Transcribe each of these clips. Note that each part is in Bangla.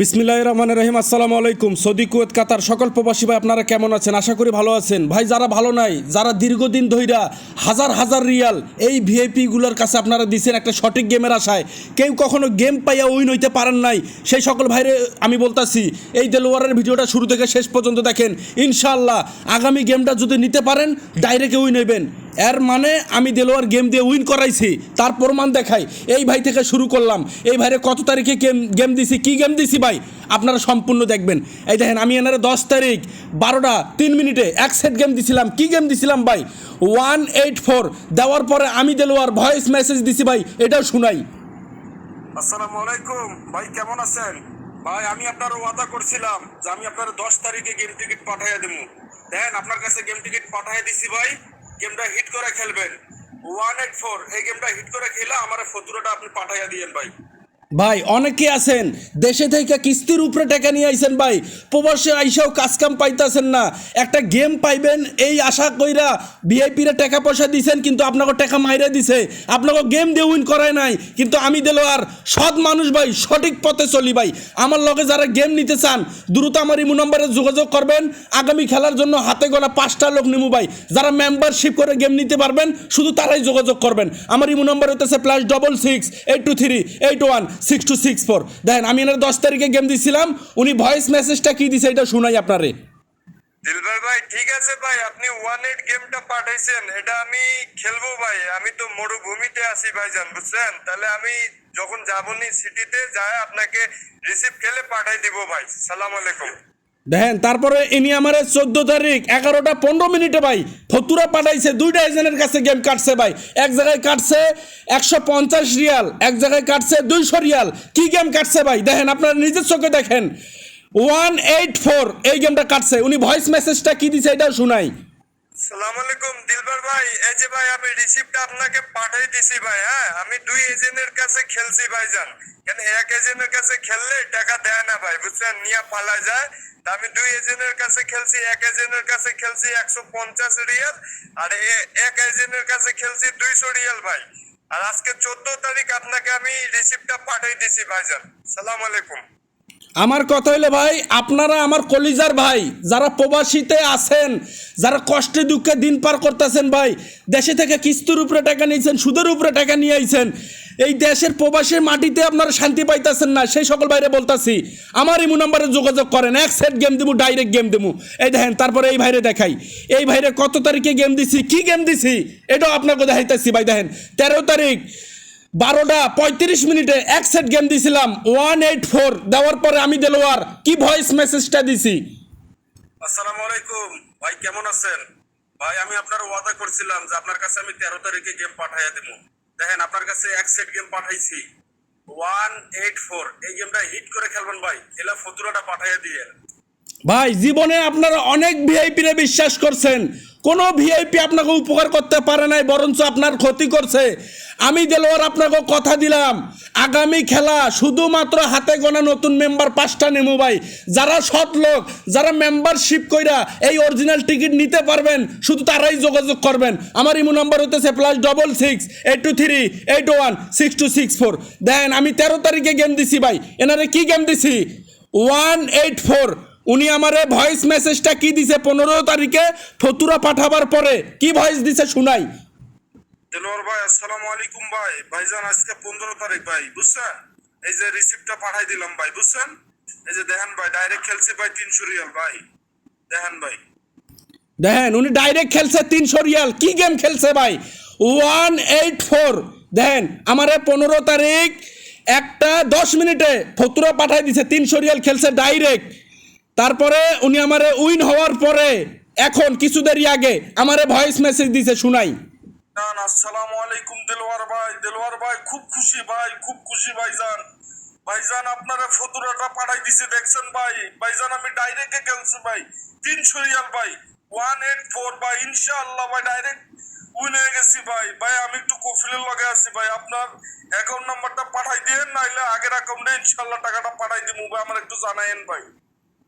বিসমিল্লাহির রহমানির রহিম। আসসালামু আলাইকুম। সৌদি, কুয়েত, কাতার সকল প্রবাসী ভাই আপনারা কেমন আছেন? আশা করি ভালো আছেন। ভাই যারা ভালো নাই, যারা দীর্ঘদিন ধইরা হাজার হাজার রিয়াল এই ভিআইপিগুলোর কাছে আপনারা দিচ্ছেন একটা সঠিক গেমের আশায়, কেউ কখনো গেম পাইয়া উইন হইতে পারেন নাই, সেই সকল ভাইরে আমি বলতাছি এই দেলোয়ারের ভিডিওটা শুরু থেকে শেষ পর্যন্ত দেখেন। ইনশাআল্লাহ আগামী গেমটা যদি নিতে পারেন ডাইরেক্ট উইন হইবেন। এর মানে আমি দেলোয়ার গেম দিয়ে উইন করাইছি, তার প্রমাণ দেখাই। এই ভাই থেকে শুরু করলাম। এই ভাইরে কত তারিখে গেম দিছি, কি গেম দিছি ভাই আপনারা সম্পূর্ণ দেখবেন। এই দেখেন আমি এনারে 10 তারিখ 12টা 3 মিনিটে এক সেট গেম দিছিলাম। কি গেম দিছিলাম ভাই? 184 দেওয়ার পরে আমি দেলোয়ার ভয়েস মেসেজ দিছি ভাই, এটাও শুনাই। আসসালামু আলাইকুম ভাই, কেমন আছেন ভাই? আমি আপনার ওয়াদা করছিলাম যে আমি আপনার 10 তারিখে গেম টিকিট পাঠিয়ে দেবো। দেখেন আপনার কাছে গেম টিকিট পাঠিয়ে দিছি ভাই। গেমটা হিট করে খেলবেন। 184 এই গেমটা হিট করে খেলে আমার ফতুরাটা আপনি পাঠিয়ে দিয়েন ভাই। ভাই অনেকে আছেন দেশে থেকে কিস্তির উপরে টাকা নিয়ে আইছেন ভাই, প্রবাসে আইসাও কাজকাম পাইতেছেন না, একটা গেম পাইবেন এই আশা কইরা ভিআইপিরা টাকা পয়সা দিছেন, কিন্তু আপনাকে টাকা মাইরা দিছে, আপনাকে গেম দিয়ে উইন করায় নাই। কিন্তু আমি দেলোয়ার সৎ মানুষ ভাই, সঠিক পথে চলি ভাই। আমার লগে যারা গেম নিতে চান দ্রুত আমার ইমো নম্বরে যোগাযোগ করবেন। আগামী খেলার জন্য হাতে গোনা 5টা লোক নিমু ভাই। যারা মেম্বারশিপ করে গেম নিতে পারবেন শুধু তারাই যোগাযোগ করবেন। আমার ইমো নম্বর হতেছে +66 823 81 6264। দেখেন আমি এনার 10 তারিখে গেম দিছিলাম, উনি ভয়েস মেসেজটা কি দিছে এটা শুনাই আপনারে। দিলবার ভাই ঠিক আছে ভাই, আপনি 18 গেমটা পাঠাইছেন, এটা আমি খেলবো ভাই। আমি তো মরুভূমিতে আছি ভাইজান, বুঝছেন? তাহলে আমি যখন যাবনি সিটিতে যায় আপনাকে রিসিভ খেলে পাঠাই দিব ভাই। সালাম আলাইকুম। দেখেন তারপরে ইনি আমার 14 তারিখ 11টা 15 মিনিটে ভাই ফতুরা পাঠাইছে। দুইটা এজেন্টের কাছে গেম কাটছে ভাই। এক জায়গায় কাটছে 150 রিয়াল, এক জায়গায় কাটছে 200 রিয়াল। কি গেম কাটছে ভাই দেখেন, আপনারা নিজের চোখে দেখেন। 184 এই গেমটা কাটছে। উনি ভয়েস মেসেজটা কি দিছে এটাও শুনাই। সালাম আলাইকুম দিলবার ভাই, এই যে ভাই আমি রিসিপ্টটা আপনাকে পাঠাই দিছি ভাই। হ্যাঁ, আমি 2 এজেন্টের কাছে খেলছি ভাইজান। কেন এক এজেন্টের কাছে খেললে টাকা দেয় না ভাই, বুঝছেন? নিয়ে পালা যায়। তা আমি 2 এজেন্টের কাছে খেলছি। এক এজেন্টের কাছে খেলছি 150 রিয়াল, আর এক এজেন্টের কাছে খেলছি 200 রিয়াল ভাই। আর আজকে 14 তারিখ আপনাকে আমি রিসিপ্টটা পাঠাই দিছি ভাইজান। সালাম আলাইকুম। আমার কথা হইলে ভাই আপনারা আমার কলিজার ভাই, যারা প্রবাসীতে আছেন, যারা কষ্টে দুঃখে দিন পার করতেছেন ভাই, দেশে থেকে কিস্তির উপরে টাকা নিয়েছেন, সুদের উপরে টাকা নিয়ে আইছেন, এই দেশের প্রবাসের মাটিতে আপনারা শান্তি পাইতেছেন না, সেই সকল বাইরে বলতাছি আমার ইমো নম্বরে যোগাযোগ করেন। এক সেট গেম দেবো, ডাইরেক্ট গেম দেবো। এই দেখেন তারপরে এই ভাইরে দেখাই। এই ভাইরে কত তারিখে গেম দিছি, কি গেম দিছি এটাও আপনাকে দেখাইতেছি ভাই। দেখেন 13 তারিখ 12টা 35 মিনিটে এক সেট গেম দিছিলাম। 184 দেওয়ার পরে আমি দেলোয়ার কি ভয়েস মেসেজটা দিছি। আসসালামু আলাইকুম ভাই, কেমন আছেন ভাই? আমি আপনার ওয়াদা করছিলাম যে আপনার কাছে আমি 13 তারিখে গেম পাঠিয়ে দেবো। দেখেন আপনার কাছে এক সেট গেম পাঠাইছি 184। এই গেমটা হিট করে খেলবেন ভাই, খেলা ফতুরাটা পাঠিয়ে দিয়ে। ভাই জীবনে আপনারা অনেক ভিআইপিরে বিশ্বাস করছেন, কোনো ভিআইপি আপনাকে উপকার করতে পারে নাই, বরঞ্চ আপনার ক্ষতি করছে। আমি দেলোয়ার আপনাকে কথা দিলাম আগামী খেলা শুধুমাত্র হাতে গোনা নতুন মেম্বার 5টা নেমু ভাই। যারা সৎ লোক, যারা মেম্বারশিপ কইরা এই অরিজিনাল টিকিট নিতে পারবেন শুধু তারাই যোগাযোগ করবেন। আমার ইমো নাম্বার হতেছে +66 823 81 6264। দেখেন আমি 13 তারিখে গেম দিছি ভাই। এনারে কি গেম দিছি? 184। উনি আমারে ভয়েস মেসেজটা কি দিছে 15 তারিখে ফতুরা পাঠাবার পরে কি ভয়েস দিছে শুনাই। দিলওয়ার ভাই আসসালামু আলাইকুম ভাই। ভাইজান আজকে 15 তারিখ ভাই, বুঝছেন? এই যে রিসিপ্টটা পাঠাই দিলাম ভাই, বুঝছেন? এই যে দেখেন ভাই, ডাইরেক্ট খেলছি ভাই 300 রিয়াল ভাই। দেখেন ভাই, দেখেন উনি ডাইরেক্ট খেলছে 300 রিয়াল। কি গেম খেলছে ভাই? 184। দেখেন আমারে 15 তারিখ 1টা 10 মিনিটে ফতুরা পাঠাই দিছে, 300 রিয়াল খেলছে ডাইরেক্ট। তারপরে উনি আমারে উইন হওয়ার পরে এখন কিছু দেরি আগে আমারে ভয়েস মেসেজ দিছে শুনাই। আসসালামু আলাইকুম দিলওয়ার ভাই। দিলওয়ার ভাই খুব খুশি ভাই, খুব খুশি ভাইজান। ভাইজান আপনারা ফতুরাটা পাঠাই দিছে, দেখছেন ভাই? ভাইজান আমি ডাইরেক্টে খেলছি ভাই 300 রিয়াল ভাই। 184 ভাই, ইনশাআল্লাহ ভাই ডাইরেক্ট উইন হয়ে গেছি ভাই। ভাই আমি একটু কফিলের লগে আছি ভাই, আপনার অ্যাকাউন্ট নাম্বারটা পাঠাই দিয়েন, নাইলে আগের অ্যাকাউন্টে ইনশাআল্লাহ টাকাটা পাঠাই দিমু ভাই। আমার একটু জানায়েন ভাই।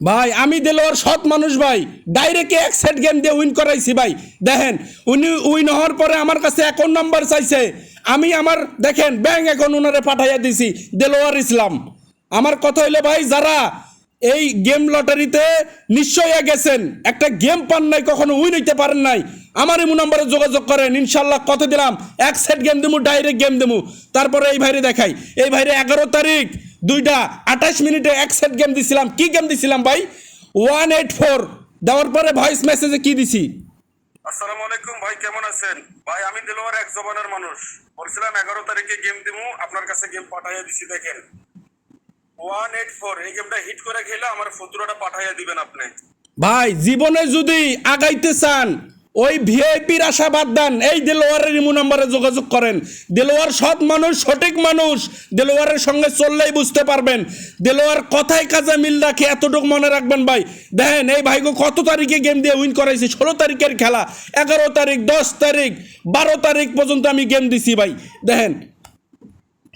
ভাই আমি দেলোয়ার সৎ মানুষ ভাই, ডাইরেক্ট এক সেট গেম দিয়ে উইন করাইছি ভাই। দেখেন উনি উইন হওয়ার পরে আমার কাছে অ্যাকাউন্ট নাম্বার চাইছে, আমি আমার দেখেন ব্যাংক অ্যাকাউন্ট ওনারে পাঠাইয়া দিছি দেলোয়ার ইসলাম। আমার কথা হইলো ভাই, যারা এই গেম লটারিতে নিশ্চয়ই গেছেন, একটা গেম পান নাই, কখনো উইন হইতে পারেন নাই, আমার ইমো নম্বরে যোগাযোগ করেন। ইনশাল্লাহ কথা দিলাম, এক সেট গেম দেবো, ডাইরেক্ট গেম দেবো। তারপরে এই ভাইরে দেখাই, এই ভাইরে 11 তারিখ 2:28 এক সেট গেম দিছিলাম। কি গেম দিছিলাম ভাই? 184 দেওয়ার পরে ভয়েস মেসেজে কি দিছি? আসসালামু আলাইকুম ভাই, কেমন আছেন ভাই? আমি দিলওয়ার এক জবানের মানুষ, বলছিলাম 11 তারিখে গেম দিমু, আপনার কাছে গেম পাঠাইয়া দিছি। দেখেন 184 এই গেমটা হিট করে খেলে আমার ফতুরাটা পাঠাইয়া দিবেন আপনি। ভাই জীবনে যদি আগাইতে চান, ওই ভিআইপির আশা বাদ দেন, এই দেলোয়ারের ইমো নম্বরে যোগাযোগ করেন। দেলোয়ার সৎ মানুষ, সঠিক মানুষ, দেলোয়ারের সঙ্গে চললেই বুঝতে পারবেন। দেলোয়ার কথায় কাজে মিল রাখে, এতটুকু মনে রাখবেন ভাই। দেখেন এই ভাইগো কত তারিখে গেম দিয়ে উইন করাইছি, 16 তারিখের খেলা, 11 তারিখ, 10 তারিখ, 12 তারিখ পর্যন্ত আমি গেম দিছি ভাই। দেখেন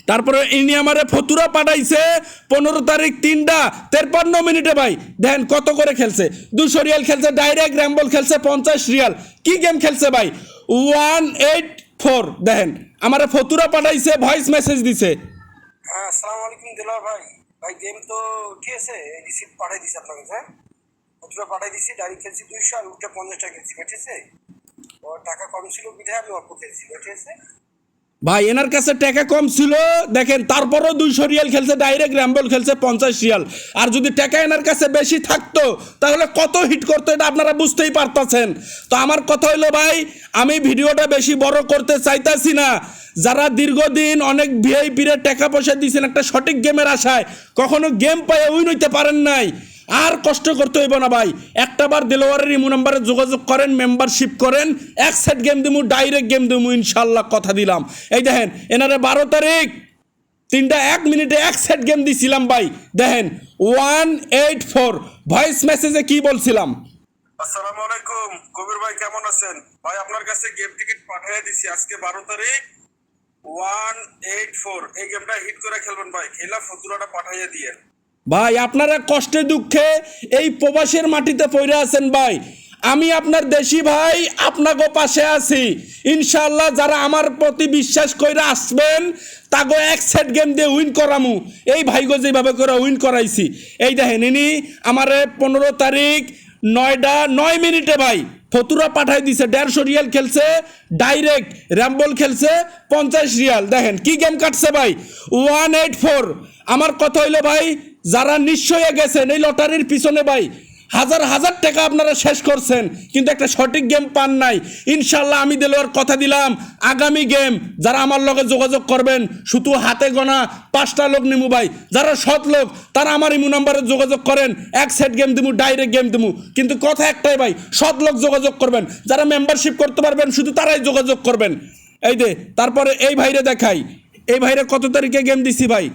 তারপরে ইনি আমারে ফতুরা পাঠাইছে 15 তারিখ 3:53 ভাই। দেখেন কত করে খেলছে, 200 রিয়াল খেলছে, ডাইরেক্ট র্যাম্বল খেলছে 50 রিয়াল। কি গেম খেলছে ভাই? 184। দেখেন আমারে ফতুরা পাঠাইছে, ভয়েস মেসেজ দিছে। হ্যাঁ, আসসালামু আলাইকুম দিলওয়ার ভাই। ভাই গেম তো ঠিক আছে, রিসিপ্ট পাঠাই দিছি আপনার কাছে। কতটা পাঠাই দিছি, ডাইরেক্ট খেলছি 200 আর উল্টা 50 টাকা খেলছি, ঠিক আছে? ও টাকা কম ছিল বিধায় আমি অল্প খেলছি, ঠিক আছে? ভাই এনার কাছে টাকা কম ছিল, দেখেন তারপরও 200 রিয়াল খেলছে, ডাইরেক্ট র্যাম্বল খেলছে 50 রিয়াল। আর যদি টাকা এনার কাছে বেশি থাকতো তাহলে কত হিট করতো এটা আপনারা বুঝতেই পারতাছেন। তো আমার কথা হইলো ভাই, আমি ভিডিওটা বেশি বড় করতে চাইতাছি না। যারা দীর্ঘদিন অনেক ভিআইপিরে টাকা পয়সা দিয়েছেন একটা সঠিক গেমের আশায়, কখনো গেম পায়ে উইন হইতে পারেন নাই, আর কষ্ট করতে হইব না ভাই। একটাবার দেলোয়ারের ইমো নম্বরে যোগাযোগ করেন, মেম্বারশিপ করেন, এক সেট গেম দিমু, ডাইরেক্ট গেম দিমু ইনশাল্লাহ কথা দিলাম। এই দেখেন এনারে 12 তারিখ 3:01 এক সেট গেম দিছিলাম ভাই। দেখেন 184 ভয়েস মেসেজে কি বলছিলাম? আসসালামু আলাইকুম কবির ভাই, কেমন আছেন ভাই? আপনার কাছে গেম টিকিট পাঠিয়ে দিছি আজকে 12 তারিখ 184 এই গেমটা হিট করে খেলবেন ভাই, খেলা ফতুরাটা পাঠাইয়া দিয়ে। ভাই আপনারা কষ্টে দুঃখে এই প্রবাসের মাটিতে পড়ে আছেন ভাই, আমি আপনার দেশি ভাই, আপনাগো পাশে আছি ইনশাআল্লাহ। যারা আমার প্রতি বিশ্বাস কইরা আসবেন তাগো এক সেট গেম দিয়ে উইন করামু। এই ভাইগো যেভাবে করে উইন করাইছি, এই দেখেন ইনি আমারে 15 তারিখ 9:09 ভাই ফতুরা পাঠাই দিছে, 150 রিয়াল খেলছে, ডাইরেক্ট র্যাম্বল খেলছে 50 রিয়াল। দেখেন কি গেম কাটছে ভাই, 184। আমার কথা হইলো ভাই, যারা নিশ্চয়ই গেছেন এই লটারির পিছনে ভাই, হাজার হাজার টাকা আপনারা শেষ করছেন, কিন্তু একটা সঠিক গেম পান নাই। ইনশাল্লাহ আমি দেলোয়ার কথা দিলাম, আগামী গেম যারা আমার লগে যোগাযোগ করবেন, শুধু হাতে গোনা 5টা লোক নিমু ভাই। যারা সৎ লোক তারা আমার ইমো নাম্বারে যোগাযোগ করেন, এক সেট গেম দিমু, ডাইরেক্ট গেম দিমু। কিন্তু কথা একটাই ভাই, সৎ লোক যোগাযোগ করবেন, যারা মেম্বারশিপ করতে পারবেন শুধু তারাই যোগাযোগ করবেন। এই দে তারপরে এই ভাইরে দেখাই, এই ভাইরে কত তারিখে গেম দিছি ভাই?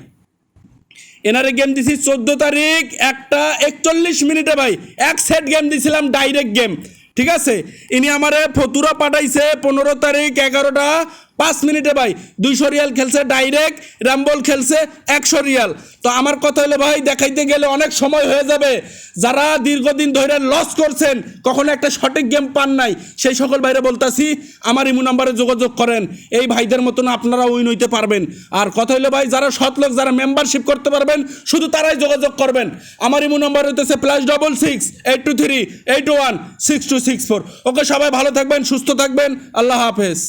এনারে গেম দিছি 14 তারিখ 1:41 ভাই, এক সেট গেম দিছিলাম, ডাইরেক্ট গেম, ঠিক আছে? ইনি আমারে ফতুরা পাঠাইছে 15 তারিখ 11:05 ভাই, 200 রিয়াল খেলছে, ডাইরেক্ট র্যাম্বল খেলছে 100 রিয়াল। তো আমার কথা হলো ভাই, দেখাইতে গেলে অনেক সময় হয়ে যাবে। যারা দীর্ঘদিন ধরে লস করছেন, কখনো একটা সঠিক গেম পান নাই, সেই সকল ভাইরে বলতাছি আমার ইমো নাম্বারে যোগাযোগ করেন, এই ভাইদের মতন আপনারা উইন হইতে পারবেন। আর কথা হলো ভাই, যারা সৎ লোক, যারা মেম্বারশিপ করতে পারবেন শুধু তারাই যোগাযোগ করবেন। আমার ইমো নাম্বার হইতেছে +66 823 81 6264। ওকে, সবাই ভালো থাকবেন, সুস্থ থাকবেন, আল্লাহ হাফেজ।